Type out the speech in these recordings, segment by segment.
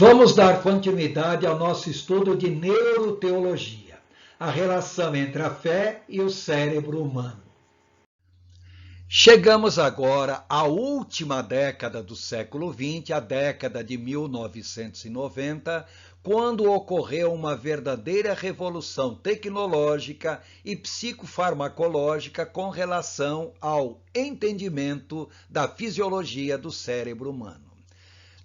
Vamos dar continuidade ao nosso estudo de neuroteologia, a relação entre a fé e o cérebro humano. Chegamos agora à última década do século XX, a década de 1990, quando ocorreu uma verdadeira revolução tecnológica e psicofarmacológica com relação ao entendimento da fisiologia do cérebro humano.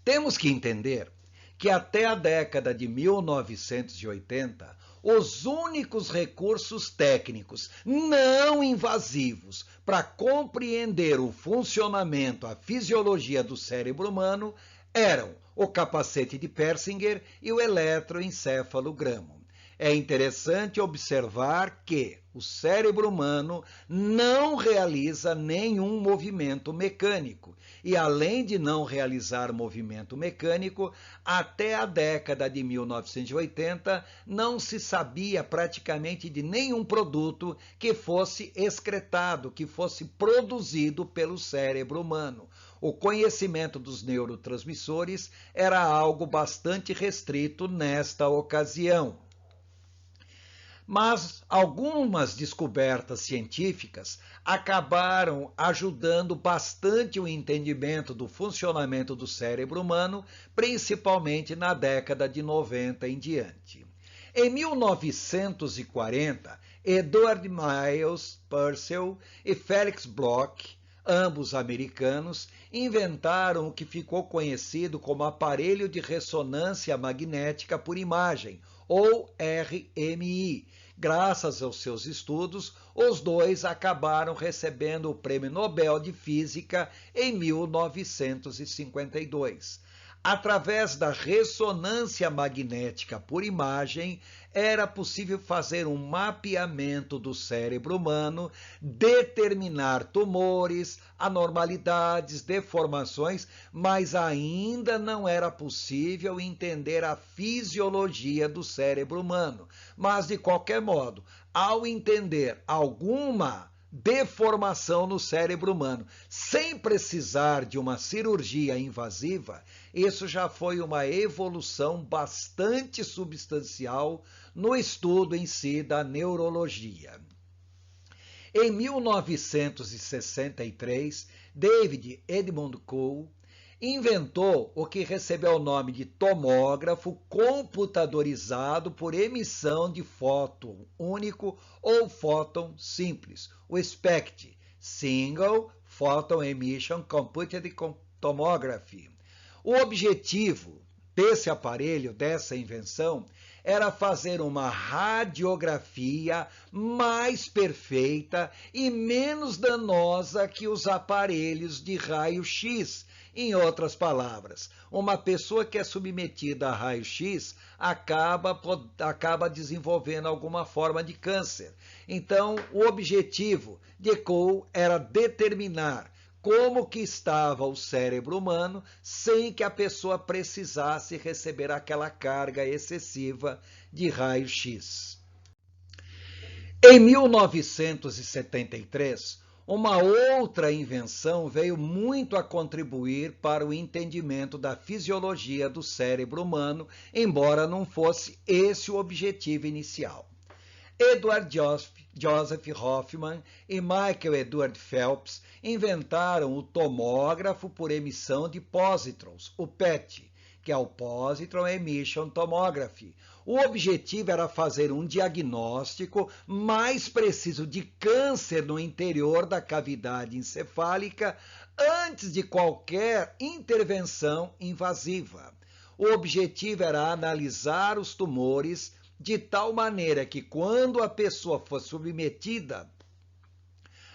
Temos que entender que até a década de 1980, os únicos recursos técnicos não invasivos para compreender o funcionamento, a fisiologia do cérebro humano eram o capacete de Persinger e o eletroencefalograma. É interessante observar que o cérebro humano não realiza nenhum movimento mecânico. E além de não realizar movimento mecânico, até a década de 1980 não se sabia praticamente de nenhum produto que fosse excretado, que fosse produzido pelo cérebro humano. O conhecimento dos neurotransmissores era algo bastante restrito nesta ocasião. Mas algumas descobertas científicas acabaram ajudando bastante o entendimento do funcionamento do cérebro humano, principalmente na década de 90 em diante. Em 1940, Edward Miles Purcell e Felix Bloch, ambos americanos, inventaram o que ficou conhecido como aparelho de ressonância magnética por imagem, ou RMI. Graças aos seus estudos, os dois acabaram recebendo o Prêmio Nobel de Física em 1952. Através da ressonância magnética por imagem, era possível fazer um mapeamento do cérebro humano, determinar tumores, anormalidades, deformações, mas ainda não era possível entender a fisiologia do cérebro humano. Mas, de qualquer modo, ao entender alguma deformação no cérebro humano, sem precisar de uma cirurgia invasiva, isso já foi uma evolução bastante substancial no estudo em si da neurologia. Em 1963, David Edmund Cole inventou o que recebeu o nome de tomógrafo computadorizado por emissão de fóton único ou fóton simples, o SPECT, Single Photon Emission Computed Tomography. O objetivo desse aparelho, dessa invenção, era fazer uma radiografia mais perfeita e menos danosa que os aparelhos de raio-x. Em outras palavras, uma pessoa que é submetida a raio-x acaba desenvolvendo alguma forma de câncer. Então, o objetivo de Cole era determinar como que estava o cérebro humano sem que a pessoa precisasse receber aquela carga excessiva de raio-x. Em 1973, uma outra invenção veio muito a contribuir para o entendimento da fisiologia do cérebro humano, embora não fosse esse o objetivo inicial. Edward Joseph Hoffman e Michael Edward Phelps inventaram o tomógrafo por emissão de positrons, o PET, que é o Positron Emission Tomography. O objetivo era fazer um diagnóstico mais preciso de câncer no interior da cavidade encefálica antes de qualquer intervenção invasiva. O objetivo era analisar os tumores de tal maneira que quando a pessoa fosse submetida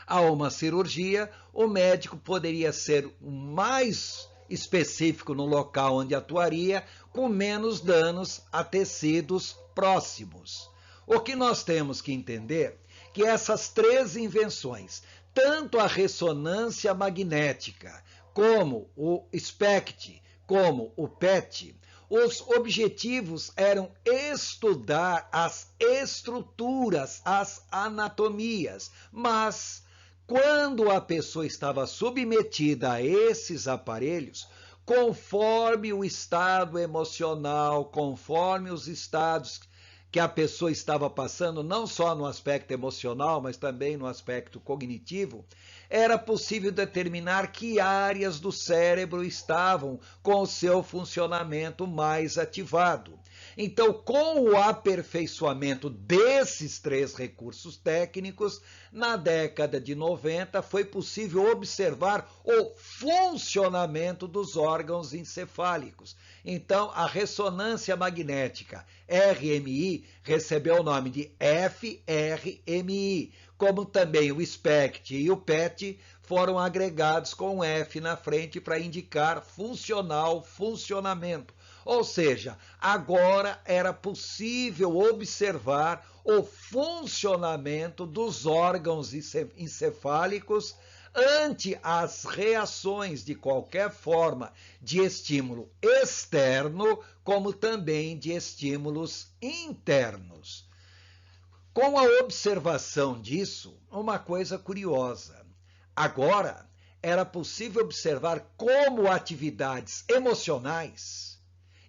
a uma cirurgia, o médico poderia ser mais específico no local onde atuaria, com menos danos a tecidos próximos. O que nós temos que entender é que essas três invenções, tanto a ressonância magnética, como o SPECT, como o PET, os objetivos eram estudar as estruturas, as anatomias, mas quando a pessoa estava submetida a esses aparelhos, conforme o estado emocional, conforme os estados que a pessoa estava passando, não só no aspecto emocional, mas também no aspecto cognitivo, era possível determinar que áreas do cérebro estavam com o seu funcionamento mais ativado. Então, com o aperfeiçoamento desses três recursos técnicos, na década de 90 foi possível observar o funcionamento dos órgãos encefálicos. Então, a ressonância magnética RMI recebeu o nome de FRMI, como também o SPECT e o PET foram agregados com um F na frente para indicar funcionamento. Ou seja, agora era possível observar o funcionamento dos órgãos encefálicos ante as reações de qualquer forma de estímulo externo, como também de estímulos internos. Com a observação disso, uma coisa curiosa. Agora, era possível observar como atividades emocionais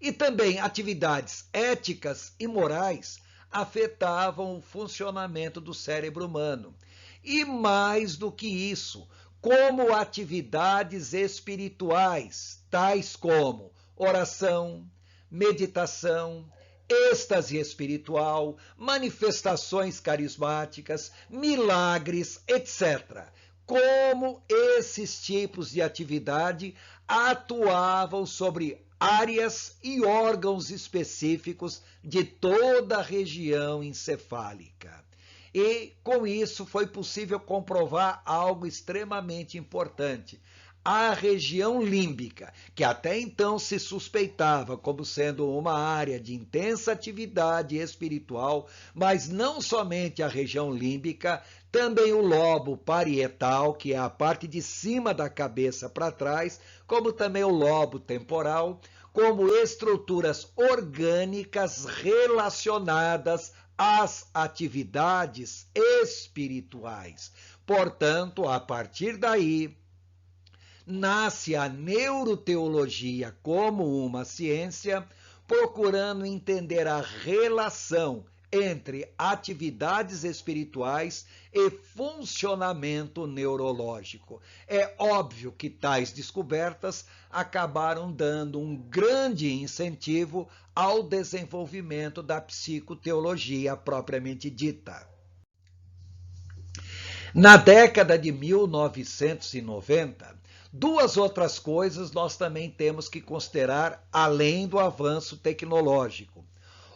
e também atividades éticas e morais afetavam o funcionamento do cérebro humano. E mais do que isso, como atividades espirituais, tais como oração, meditação, êxtase espiritual, manifestações carismáticas, milagres, etc. Como esses tipos de atividade atuavam sobre áreas e órgãos específicos de toda a região encefálica. E, com isso, foi possível comprovar algo extremamente importante. A região límbica, que até então se suspeitava como sendo uma área de intensa atividade espiritual, mas não somente a região límbica, também o lobo parietal, que é a parte de cima da cabeça para trás, como também o lobo temporal, como estruturas orgânicas relacionadas às atividades espirituais. Portanto, a partir daí, nasce a neuroteologia como uma ciência, procurando entender a relação entre atividades espirituais e funcionamento neurológico. É óbvio que tais descobertas acabaram dando um grande incentivo ao desenvolvimento da psicoteologia propriamente dita. Na década de 1990, duas outras coisas nós também temos que considerar além do avanço tecnológico.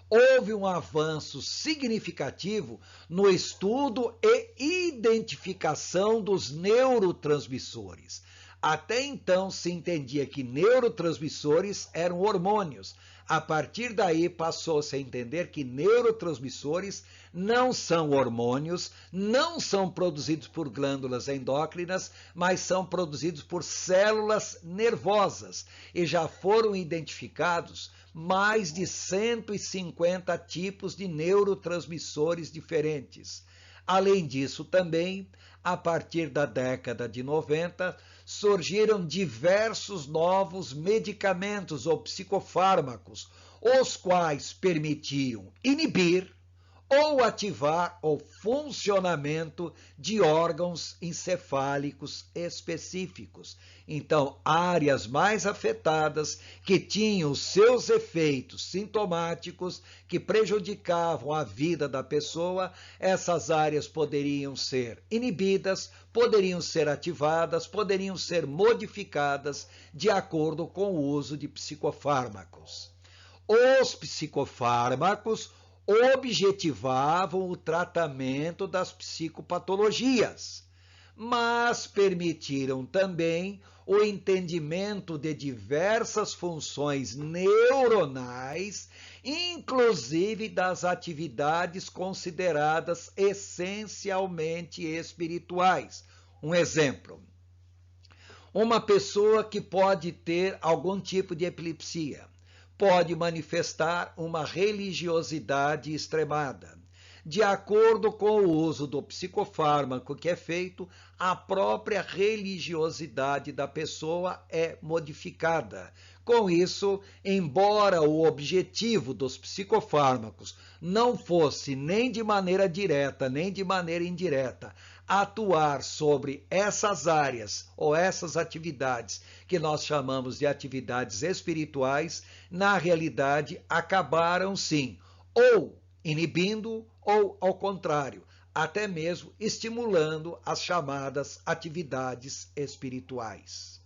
Houve um avanço significativo no estudo e identificação dos neurotransmissores. Até então se entendia que neurotransmissores eram hormônios. A partir daí passou-se a entender que neurotransmissores não são hormônios, não são produzidos por glândulas endócrinas, mas são produzidos por células nervosas e já foram identificados mais de 150 tipos de neurotransmissores diferentes. Além disso, também, a partir da década de 90, surgiram diversos novos medicamentos ou psicofármacos, os quais permitiam inibir ou ativar o funcionamento de órgãos encefálicos específicos. Então, áreas mais afetadas que tinham seus efeitos sintomáticos que prejudicavam a vida da pessoa, essas áreas poderiam ser inibidas, poderiam ser ativadas, poderiam ser modificadas de acordo com o uso de psicofármacos. Os psicofármacos objetivavam o tratamento das psicopatologias, mas permitiram também o entendimento de diversas funções neuronais, inclusive das atividades consideradas essencialmente espirituais. Um exemplo: uma pessoa que pode ter algum tipo de epilepsia pode manifestar uma religiosidade extremada. de acordo com o uso do psicofármaco que é feito, a própria religiosidade da pessoa é modificada. Com isso, embora o objetivo dos psicofármacos não fosse nem de maneira direta, nem de maneira indireta, atuar sobre essas áreas ou essas atividades que nós chamamos de atividades espirituais, na realidade acabaram sim, ou inibindo, ou ao contrário, até mesmo estimulando as chamadas atividades espirituais.